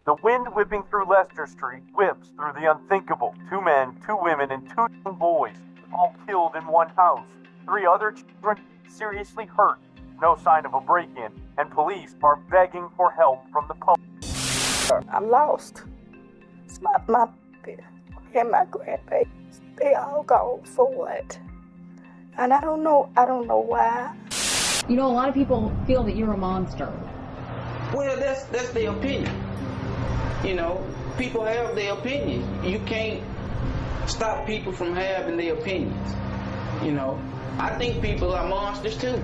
The wind whipping through Leicester Street whips through the unthinkable. 2 men, 2 women, and 2 young boys, all killed in one house. 3 other children seriously hurt. No sign of a break-in, and police are begging for help from the public. I'm lost. It's my and my grandbabies. They all gone for it. And I don't know why. You know, a lot of people feel that you're a monster. Well, that's their opinion. You know, people have their opinions. You can't stop people from having their opinions. You know, I think people are monsters too.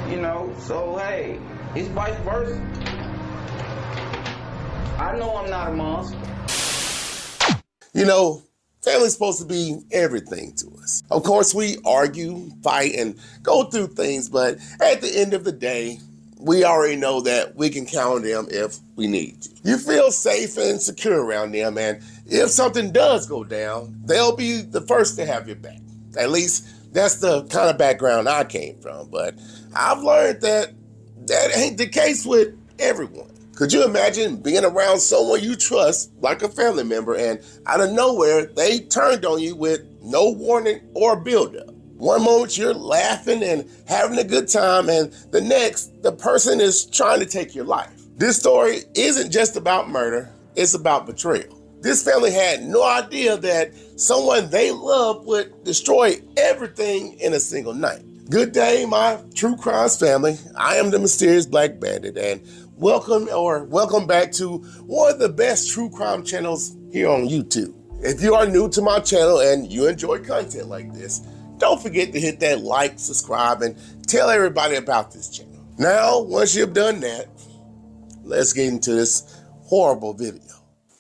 You know, so hey, it's vice versa. I know I'm not a monster. You know, family's supposed to be everything to us. Of course, we argue, fight, and go through things, but at the end of the day, we already know that we can count on them if we need to. You feel safe and secure around them, and if something does go down, they'll be the first to have your back. At least that's the kind of background I came from, but I've learned that ain't the case with everyone. Could you imagine being around someone you trust, like a family member, and out of nowhere, they turned on you with no warning or buildup? One moment you're laughing and having a good time, and the next, the person is trying to take your life. This story isn't just about murder, it's about betrayal. This family had no idea that someone they loved would destroy everything in a single night. Good day, my true crimes family. I am the Mysterious Black Bandit, and welcome back to one of the best true crime channels here on YouTube. If you are new to my channel and you enjoy content like this, don't forget to hit that like, subscribe, and tell everybody about this channel. Now, once you've done that, let's get into this horrible video.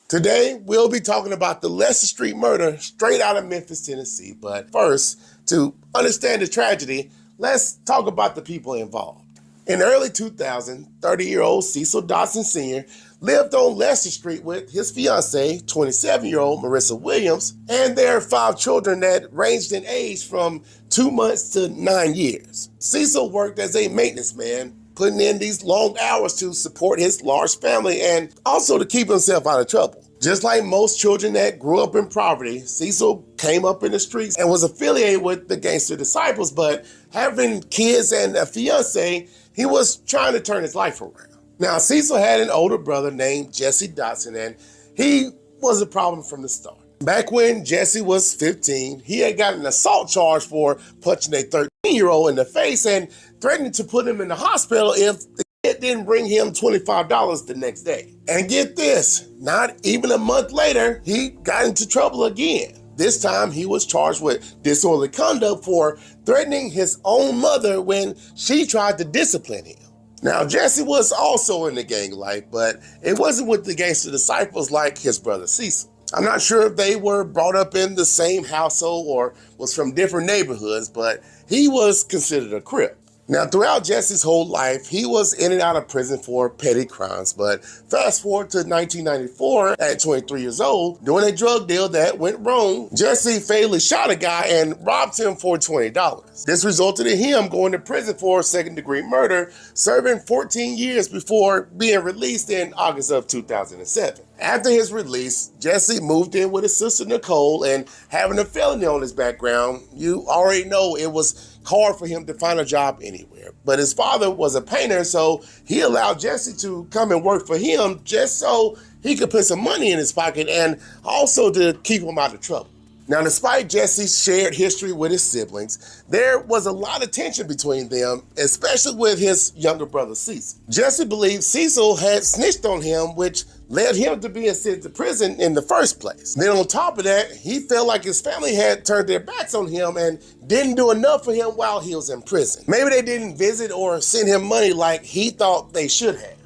Today, we'll be talking about the Leicester Street murder straight out of Memphis, Tennessee. But first, to understand the tragedy, let's talk about the people involved. In early 2000, 30-year-old Cecil Dotson Sr. lived on Leicester Street with his fiancée, 27-year-old Marissa Williams, and their 5 children that ranged in age from 2 months to 9 years. Cecil worked as a maintenance man, putting in these long hours to support his large family and also to keep himself out of trouble. Just like most children that grew up in poverty, Cecil came up in the streets and was affiliated with the Gangster Disciples, but having kids and a fiancée, he was trying to turn his life around. Now, Cecil had an older brother named Jessie Dotson, and he was a problem from the start. Back when Jessie was 15, he had gotten an assault charge for punching a 13-year-old in the face and threatening to put him in the hospital if the kid didn't bring him $25 the next day. And get this, not even a month later, he got into trouble again. This time, he was charged with disorderly conduct for threatening his own mother when she tried to discipline him. Now, Jessie was also in the gang life, but it wasn't with the Gangster Disciples like his brother Cecil. I'm not sure if they were brought up in the same household or was from different neighborhoods, but he was considered a Crip. Now, throughout Jessie's whole life, he was in and out of prison for petty crimes, but fast forward to 1994, at 23 years old, doing a drug deal that went wrong, Jessie fatally shot a guy and robbed him for $20. This resulted in him going to prison for second-degree murder, serving 14 years before being released in August of 2007. After his release, Jessie moved in with his sister Nicole, and having a felony on his background, you already know it was hard for him to find a job anywhere. But his father was a painter, so he allowed Jessie to come and work for him just so he could put some money in his pocket and also to keep him out of trouble. Now, despite Jessie's shared history with his siblings, there was a lot of tension between them, especially with his younger brother Cecil. Jessie believed Cecil had snitched on him, which led him to being sent to prison in the first place. Then on top of that, he felt like his family had turned their backs on him and didn't do enough for him while he was in prison. Maybe they didn't visit or send him money like he thought they should have.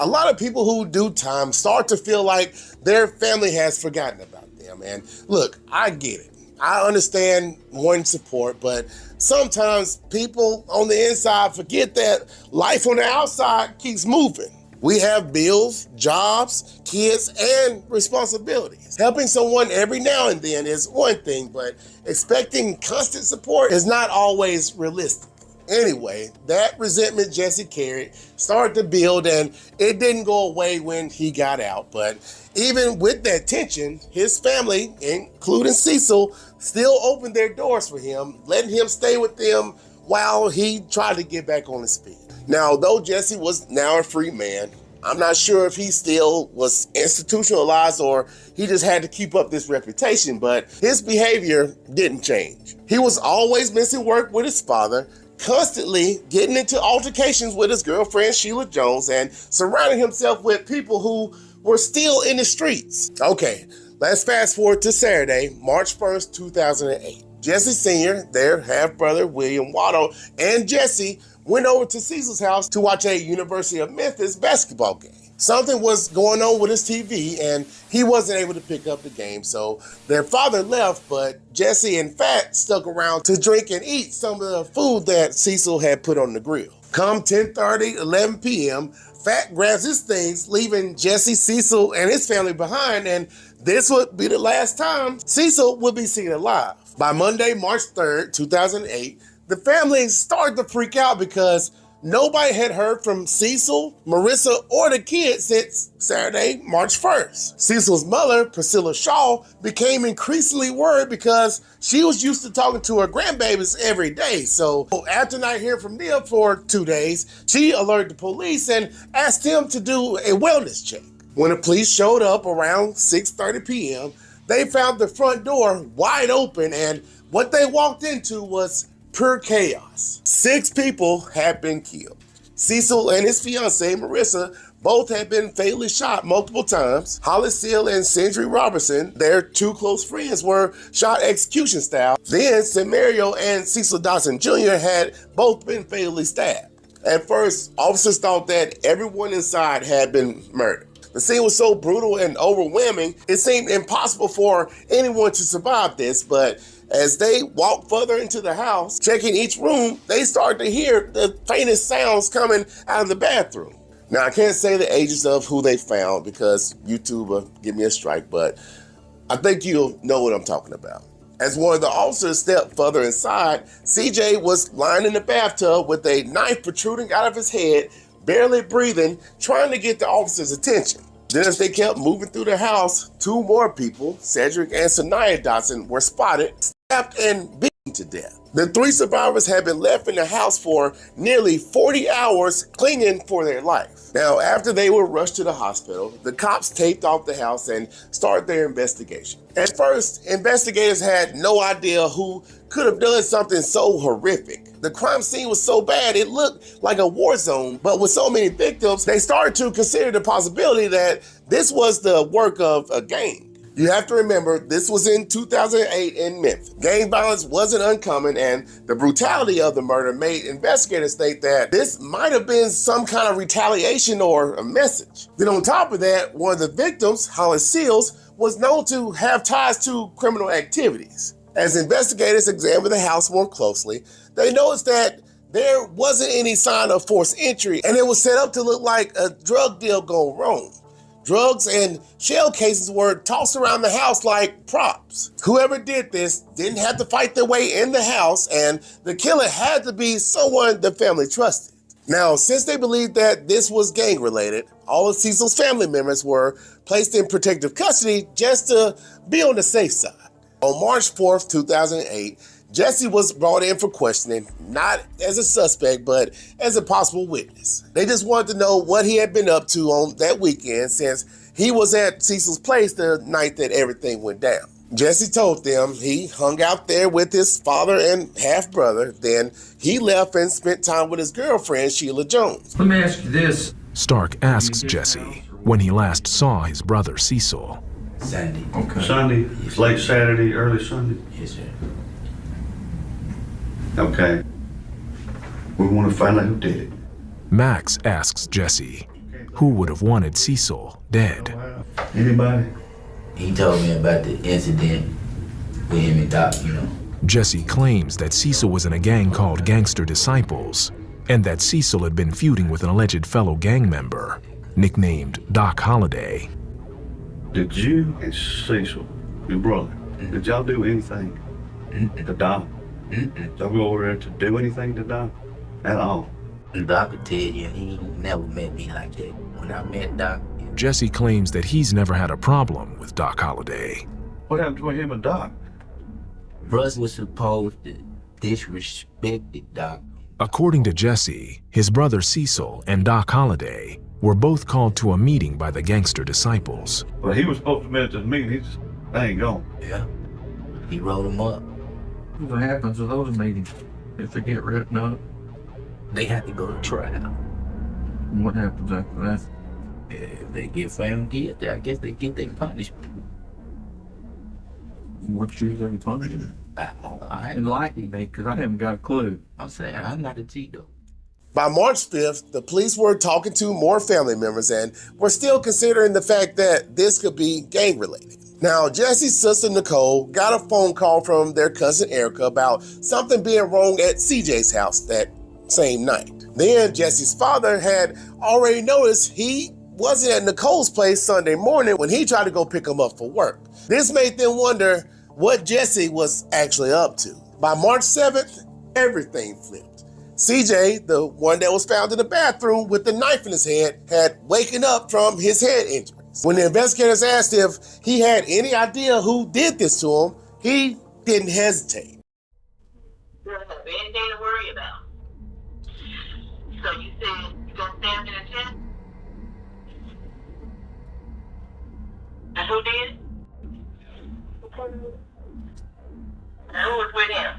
A lot of people who do time start to feel like their family has forgotten about them. And look, I get it. I understand wanting support, but sometimes people on the inside forget that life on the outside keeps moving. We have bills, jobs, kids, and responsibilities. Helping someone every now and then is one thing, but expecting constant support is not always realistic. Anyway, that resentment Jesse carried started to build, and it didn't go away when he got out. But even with that tension, his family, including Cecil, still opened their doors for him, letting him stay with them while he tried to get back on his feet. Now, though Jesse was now a free man, I'm not sure if he still was institutionalized or he just had to keep up this reputation, but his behavior didn't change. He was always missing work with his father, constantly getting into altercations with his girlfriend Sheila Jones, and surrounding himself with people who were still in the streets. Okay, let's fast forward to Saturday, March 1st, 2008. Jesse Sr., their half-brother William Waddle, and Jesse went over to Cecil's house to watch a University of Memphis basketball game. Something was going on with his TV and he wasn't able to pick up the game, so their father left, but Jesse and Fat stuck around to drink and eat some of the food that Cecil had put on the grill. Come 10:30, 11 p.m., Fat grabs his things, leaving Jesse, Cecil, and his family behind, and this would be the last time Cecil would be seen alive. By Monday, March 3rd, 2008, the family started to freak out because nobody had heard from Cecil, Marissa, or the kids since Saturday, March 1st. Cecil's mother, Priscilla Shaw, became increasingly worried because she was used to talking to her grandbabies every day. So after not hearing from them for 2 days, she alerted the police and asked them to do a wellness check. When the police showed up around 6:30 p.m., they found the front door wide open, and what they walked into was pure chaos. 6 people had been killed. Cecil and his fiancée, Marissa, both had been fatally shot multiple times. Hollis Seals and Shindri Roberson, their 2 close friends, were shot execution style. Then Cemario and Cecil Dotson Jr. had both been fatally stabbed. At first, officers thought that everyone inside had been murdered. The scene was so brutal and overwhelming, it seemed impossible for anyone to survive this, but as they walked further into the house, checking each room, they started to hear the faintest sounds coming out of the bathroom. Now, I can't say the ages of who they found because YouTube will give me a strike, but I think you'll know what I'm talking about. As one of the officers stepped further inside, CJ was lying in the bathtub with a knife protruding out of his head, barely breathing, trying to get the officer's attention. Then as they kept moving through the house, 2 more people, Cedric and CJ Dotson, were spotted, stabbed and beaten to death. The 3 survivors had been left in the house for nearly 40 hours, clinging for their life. Now, after they were rushed to the hospital, the cops taped off the house and started their investigation. At first, investigators had no idea who could have done something so horrific. The crime scene was so bad, it looked like a war zone, but with so many victims, they started to consider the possibility that this was the work of a gang. You have to remember, this was in 2008 in Memphis. Gang violence wasn't uncommon, and the brutality of the murder made investigators think that this might have been some kind of retaliation or a message. Then on top of that, one of the victims, Hollis Seals, was known to have ties to criminal activities. As investigators examined the house more closely, they noticed that there wasn't any sign of forced entry, and it was set up to look like a drug deal gone wrong. Drugs and shell cases were tossed around the house like props. Whoever did this didn't have to fight their way in the house, and the killer had to be someone the family trusted. Now, since they believed that this was gang-related, all of Cecil's family members were placed in protective custody just to be on the safe side. On March 4th, 2008, Jesse was brought in for questioning, not as a suspect, but as a possible witness. They just wanted to know what he had been up to on that weekend since he was at Cecil's place the night that everything went down. Jesse told them he hung out there with his father and half-brother, then he left and spent time with his girlfriend, Sheila Jones. Let me ask you this. Stark asks Jesse when he last saw his brother Cecil. Sunday. Okay. Sunday, yes, late Saturday, early Sunday? Yes, sir. Okay. We want to find out who did it. Max asks Jesse who would have wanted Cecil dead. Anybody? He told me about the incident with him and Doc, Jesse claims that Cecil was in a gang called Gangster Disciples, and that Cecil had been feuding with an alleged fellow gang member, nicknamed Doc Holliday. Did you and Cecil, your brother, did y'all do anything to Doc? Did y'all go over there to do anything to Doc? At all. The Doc could tell you he never met me like that. When I met Doc, Jesse claims that he's never had a problem with Doc Holliday. What happened between him and Doc? Russ was supposed to disrespect the Doc. According to Jesse, his brother Cecil and Doc Holliday were both called to a meeting by the gangster disciples. Well, he was supposed to be at this meeting. He just ain't gone. Yeah. He wrote him up. What happens to those meetings if they get written up? They had to go to trial. What happens after that? If they get found guilty, I guess they get their punishment. What's usually punishment? I Enlighten me, because I haven't got a clue. I'm saying I'm not a G though. By March 5th, the police were talking to more family members and were still considering the fact that this could be gang-related. Now, Jesse's sister Nicole got a phone call from their cousin Erica about something being wrong at CJ's house that same night. Then Jesse's father had already noticed he wasn't at Nicole's place Sunday morning when he tried to go pick him up for work. This made them wonder what Jesse was actually up to. By March 7th, everything flipped. CJ, the one that was found in the bathroom with the knife in his head, had waken up from his head injuries. When the investigators asked if he had any idea who did this to him, he didn't hesitate. You don't have anything to worry about. So you said you're gonna stand in a tent? And who did it? And who was with him?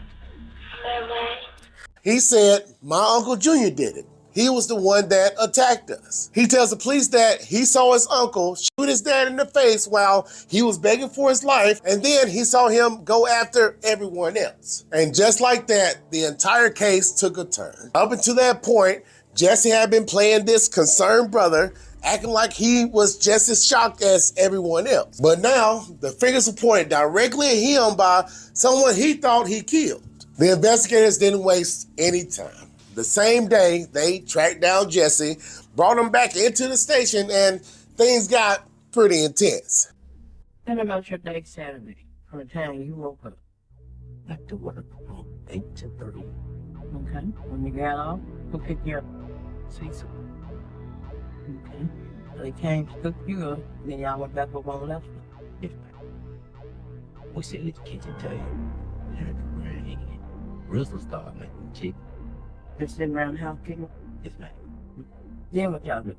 He said, my Uncle Junior did it. He was the one that attacked us. He tells the police that he saw his uncle shoot his dad in the face while he was begging for his life, and then he saw him go after everyone else. And just like that, the entire case took a turn. Up until that point, Jesse had been playing this concerned brother, acting like he was just as shocked as everyone else. But now, the fingers were pointed directly at him by someone he thought he killed. The investigators didn't waste any time. The same day, they tracked down Jesse, brought him back into the station, and things got pretty intense. Tell me about your day Saturday, from the time you woke up. Back to work from 8 to 3. Okay. When you got off, who picked you up? Cecil. Okay. So they came to pick you up, then y'all went back up on left. We sit at the kitchen table. Russell started making chicken. Just sitting around the house kicking. Yes, ma'am. Then what y'all do?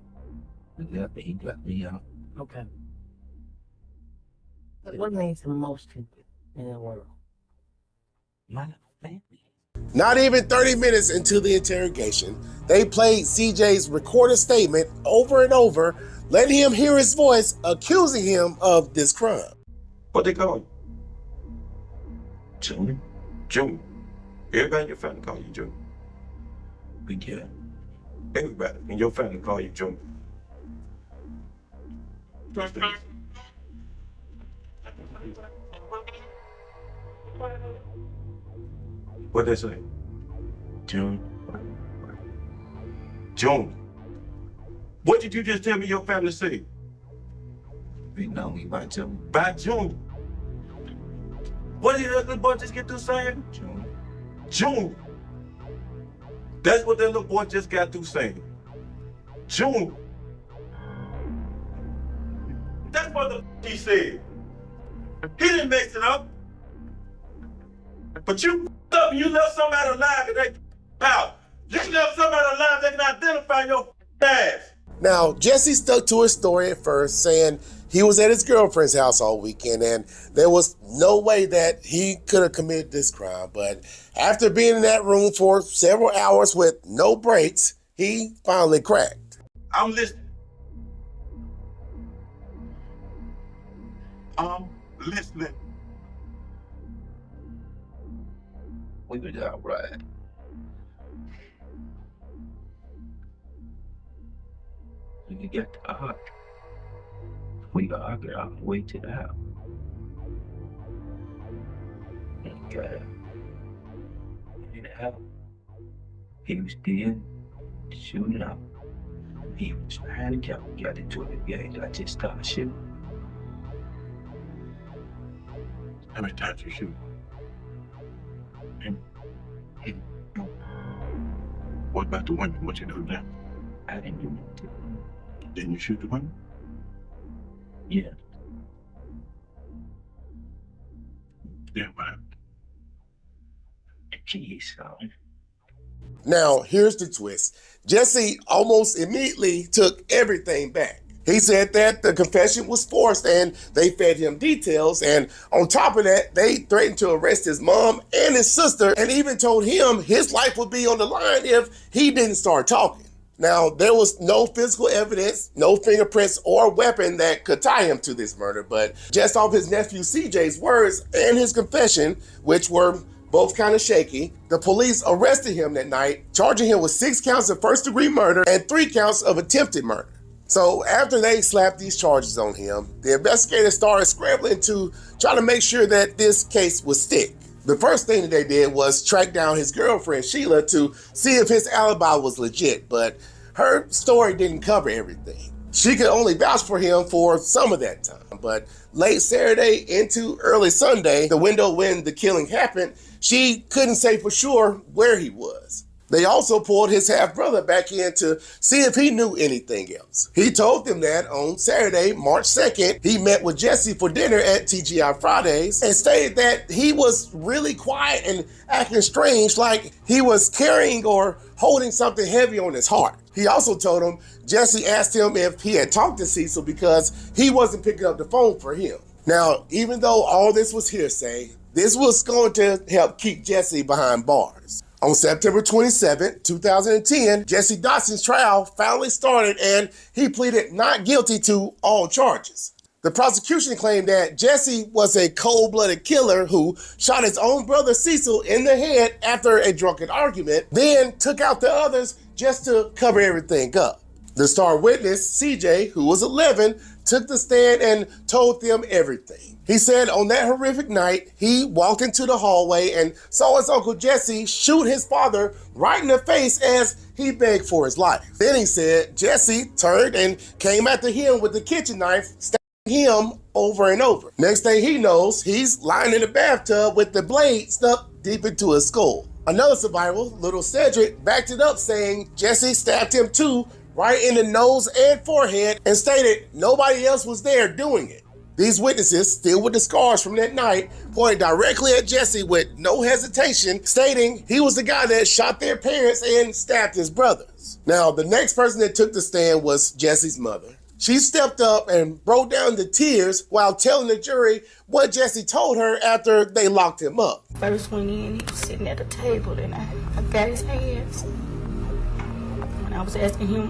He dropped me off. Okay. What means the most to you in the world? My family. Not even 30 minutes into the interrogation, they played CJ's recorded statement over and over, letting him hear his voice accusing him of this crime. What they call you? Junior. Junior. Everybody in your family call you Junior. We get it. Everybody in your family call you Junior. What they say? Junior. Junior. What did you just tell me your family say? We know me by Junior. By Junior. What did that little boy just get through saying? Junior. Junior. That's what that little boy just got through saying. Junior. That's what the he said. He didn't mix it up. But you up and you left somebody alive in that house. You left somebody alive that can identify your ass. Now, Jesse stuck to his story at first, saying he was at his girlfriend's house all weekend and there was no way that he could have committed this crime. But after being in that room for several hours with no breaks, he finally cracked. I'm listening. I'm listening. We was out right. When you got to argue, we argued all the way to the house. Okay. In the house, he was still shooting up. He was handicapped, got into it again. I just started shooting. How many times you shoot? What about the women? What you do now? I didn't do nothing. Didn't you shoot the women? Yeah. Then what happened? Jeez, Now, here's the twist. Jesse almost immediately took everything back. He said that the confession was forced and they fed him details. And on top of that, they threatened to arrest his mom and his sister and even told him his life would be on the line if he didn't start talking. Now, there was no physical evidence, no fingerprints or weapon that could tie him to this murder, but just off his nephew CJ's words and his confession, which were both kind of shaky, the police arrested him that night, charging him with 6 counts of first-degree murder and 3 counts of attempted murder. So after they slapped these charges on him, the investigators started scrambling to try to make sure that this case would stick. The first thing that they did was track down his girlfriend, Sheila, to see if his alibi was legit, but her story didn't cover everything. She could only vouch for him for some of that time, but late Saturday into early Sunday, the window when the killing happened, she couldn't say for sure where he was. They also pulled his half-brother back in to see if he knew anything else. He told them that on Saturday, March 2nd, he met with Jesse for dinner at TGI Fridays and stated that he was really quiet and acting strange, like he was carrying or holding something heavy on his heart. He also told him Jesse asked him if he had talked to Cecil because he wasn't picking up the phone for him. Now, even though all this was hearsay, this was going to help keep Jesse behind bars. On September 27, 2010, Jessie Dotson's trial finally started and he pleaded not guilty to all charges. The prosecution claimed that Jesse was a cold-blooded killer who shot his own brother Cecil in the head after a drunken argument, then took out the others just to cover everything up. The star witness, CJ, who was 11, took the stand and told them everything. He said on that horrific night, he walked into the hallway and saw his Uncle Jesse shoot his father right in the face as he begged for his life. Then he said Jesse turned and came after him with the kitchen knife, stabbing him over and over. Next thing he knows, he's lying in the bathtub with the blade stuck deep into his skull. Another survivor, little Cedric, backed it up saying Jesse stabbed him too, right in the nose and forehead, and stated nobody else was there doing it. These witnesses, still with the scars from that night, pointed directly at Jesse with no hesitation, stating he was the guy that shot their parents and stabbed his brothers. Now, the next person that took the stand was Jesse's mother. She stepped up and broke down the tears while telling the jury what Jesse told her after they locked him up. First went in, he was sitting at a table and I got his hands. When I was asking him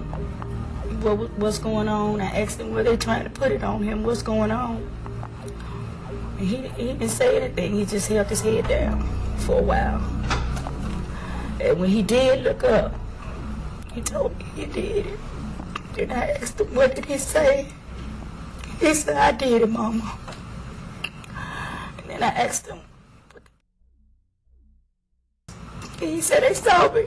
what's going on, I asked him, were they trying to put it on him, what's going on? And he didn't say anything, he just held his head down for a while. And when he did look up, he told me he did it. Then I asked him, what did he say? He said, I did it, Mama. And then I asked him, he said, they saw me.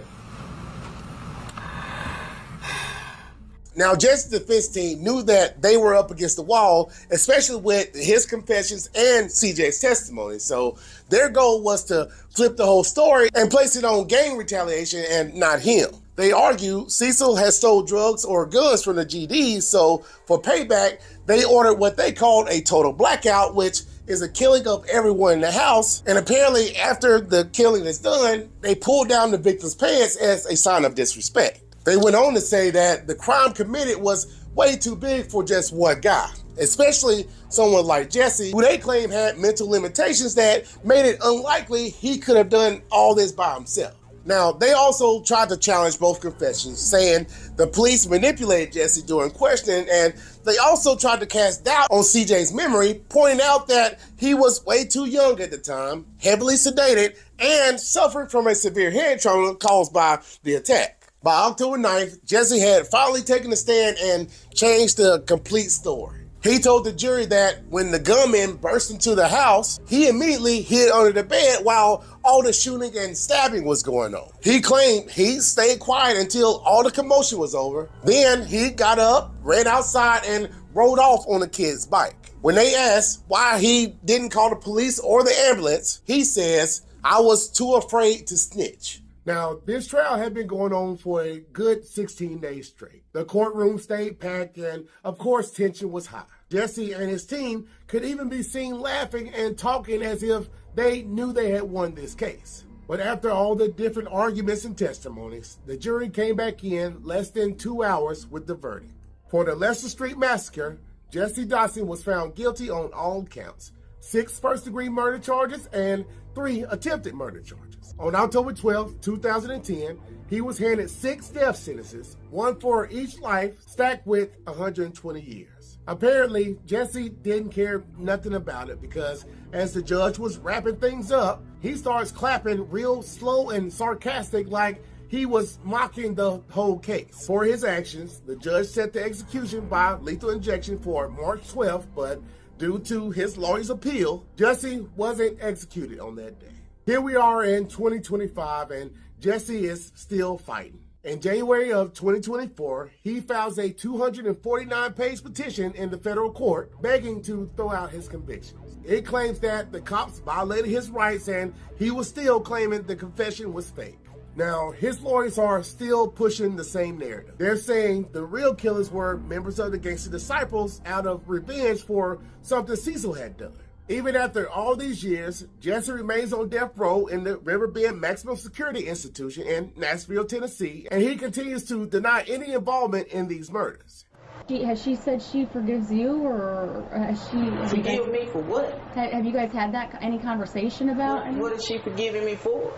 Now, Jesse's defense team knew that they were up against the wall, especially with his confessions and CJ's testimony. So their goal was to flip the whole story and place it on gang retaliation and not him. They argue Cecil had stole drugs or guns from the GDs, so for payback, they ordered what they called a total blackout, which is a killing of everyone in the house. And apparently after the killing is done, they pulled down the victim's pants as a sign of disrespect. They went on to say that the crime committed was way too big for just one guy, especially someone like Jesse, who they claim had mental limitations that made it unlikely he could have done all this by himself. Now, they also tried to challenge both confessions, saying the police manipulated Jesse during questioning, and they also tried to cast doubt on CJ's memory, pointing out that he was way too young at the time, heavily sedated, and suffering from a severe head trauma caused by the attack. By October 9th, Jesse had finally taken a stand and changed the complete story. He told the jury that when the gunman burst into the house, he immediately hid under the bed while all the shooting and stabbing was going on. He claimed he stayed quiet until all the commotion was over. Then he got up, ran outside, and rode off on a kid's bike. When they asked why he didn't call the police or the ambulance, he says, "I was too afraid to snitch." Now, this trial had been going on for a good 16 days straight. The courtroom stayed packed and, of course, tension was high. Jesse and his team could even be seen laughing and talking as if they knew they had won this case. But after all the different arguments and testimonies, the jury came back in less than 2 hours with the verdict. For the Leicester Street Massacre, Jessie Dotson was found guilty on all counts, 6 first-degree murder charges and 3 attempted murder charges. On October 12, 2010, he was handed 6 death sentences, 1 for each life, stacked with 120 years. Apparently, Jesse didn't care nothing about it because as the judge was wrapping things up, he starts clapping real slow and sarcastic like he was mocking the whole case. For his actions, the judge set the execution by lethal injection for March 12th, but due to his lawyer's appeal, Jesse wasn't executed on that day. Here we are in 2025 and Jesse is still fighting. In January of 2024, he files a 249-page petition in the federal court begging to throw out his convictions. It claims that the cops violated his rights and he was still claiming the confession was fake. Now, his lawyers are still pushing the same narrative. They're saying the real killers were members of the Gangster Disciples out of revenge for something Cecil had done. Even after all these years, Jesse remains on death row in the Riverbend Maximum Security Institution in Nashville, Tennessee, and he continues to deny any involvement in these murders. Has she said she forgives you, or has she... Forgive me for what? Have you guys had any conversation about it? What is she forgiving me for?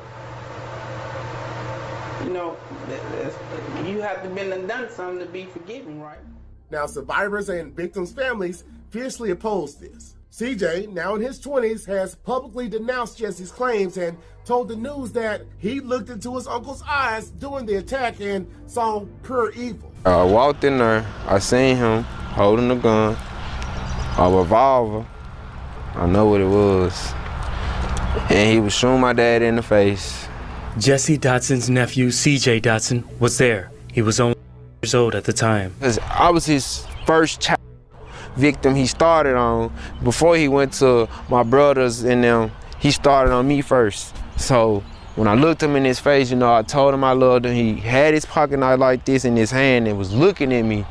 You know, you have to been done something to be forgiven, right? Now, survivors and victims' families fiercely oppose this. CJ, now in his 20s, has publicly denounced Jesse's claims and told the news that he looked into his uncle's eyes during the attack and saw pure evil. I walked in there, I seen him holding a gun, a revolver, I know what it was, and he was shooting my dad in the face. Jessie Dotson's nephew, CJ Dotson, was there. He was only years old at the time. I was his first child victim he started on. Before he went to my brothers and them, he started on me first. So when I looked him in his face, you know, I told him I loved him. He had his pocket knife like this in his hand and was looking at me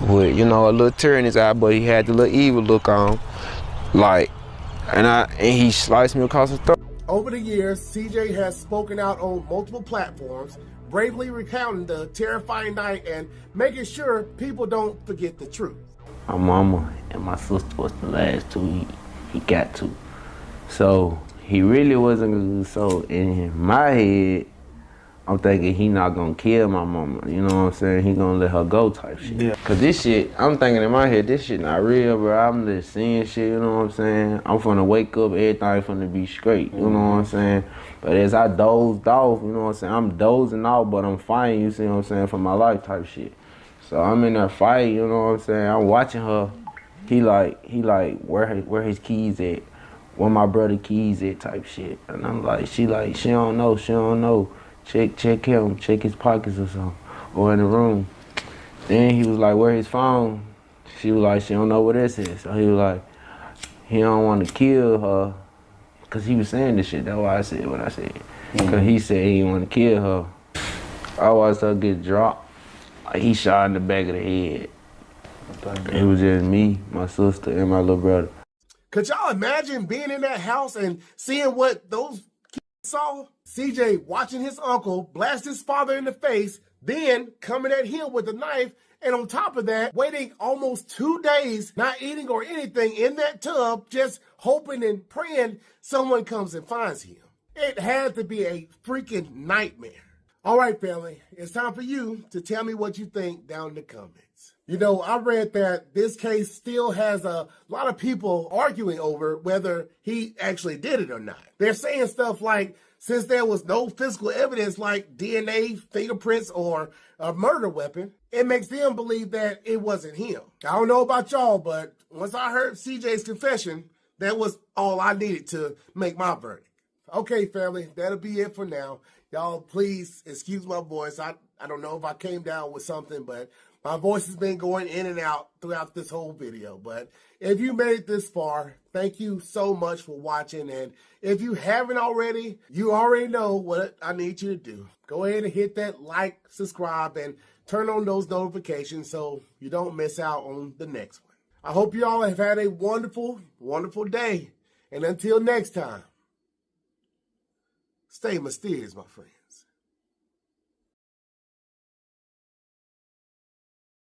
with, you know, a little tear in his eye, but he had the little evil look on. Like, and he sliced me across the throat. Over the years, CJ has spoken out on multiple platforms, bravely recounting the terrifying night and making sure people don't forget the truth. My mama and my sister was the last two he got to. So he really wasn't gonna, so in my head, I'm thinking he not gonna kill my mama, you know what I'm saying? He gonna let her go type shit. Yeah. Cause this shit, I'm thinking in my head, this shit not real, bro. I'm just seeing shit, you know what I'm saying? I'm finna wake up, everything finna be straight, you know what I'm saying? But as I dozed off, you know what I'm saying? I'm dozing off, but I'm fighting, you see what I'm saying, for my life type shit. So I'm in there fighting, you know what I'm saying? I'm watching her. He like, where his keys at? Where my brother keys at type shit. And I'm like, she don't know. Check him, check his pockets or something, or in the room. Then he was like, where his phone? She was like, she don't know what this is. So he was like, he don't want to kill her, cause he was saying this shit. That's why I said what I said. Cause he said he didn't want to kill her. I watched her get dropped. He shot in the back of the head. It was just me, my sister, and my little brother. Could y'all imagine being in that house and seeing what those kids saw? CJ watching his uncle blast his father in the face, then coming at him with a knife, and on top of that, waiting almost 2 days, not eating or anything in that tub, just hoping and praying someone comes and finds him. It had to be a freaking nightmare. All right, family, it's time for you to tell me what you think down in the comments. You know, I read that this case still has a lot of people arguing over whether he actually did it or not. They're saying stuff like, since there was no physical evidence like DNA, fingerprints, or a murder weapon, it makes them believe that it wasn't him. I don't know about y'all, but once I heard CJ's confession, that was all I needed to make my verdict. Okay, family, that'll be it for now. Y'all, please excuse my voice. I don't know if I came down with something, but My voice has been going in and out throughout this whole video, but if you made it this far, thank you so much for watching. And if you haven't already, you already know what I need you to do. Go ahead and hit that like, subscribe, and turn on those notifications so you don't miss out on the next one. I hope you all have had a wonderful, wonderful day. And until next time, stay mysterious, my friends.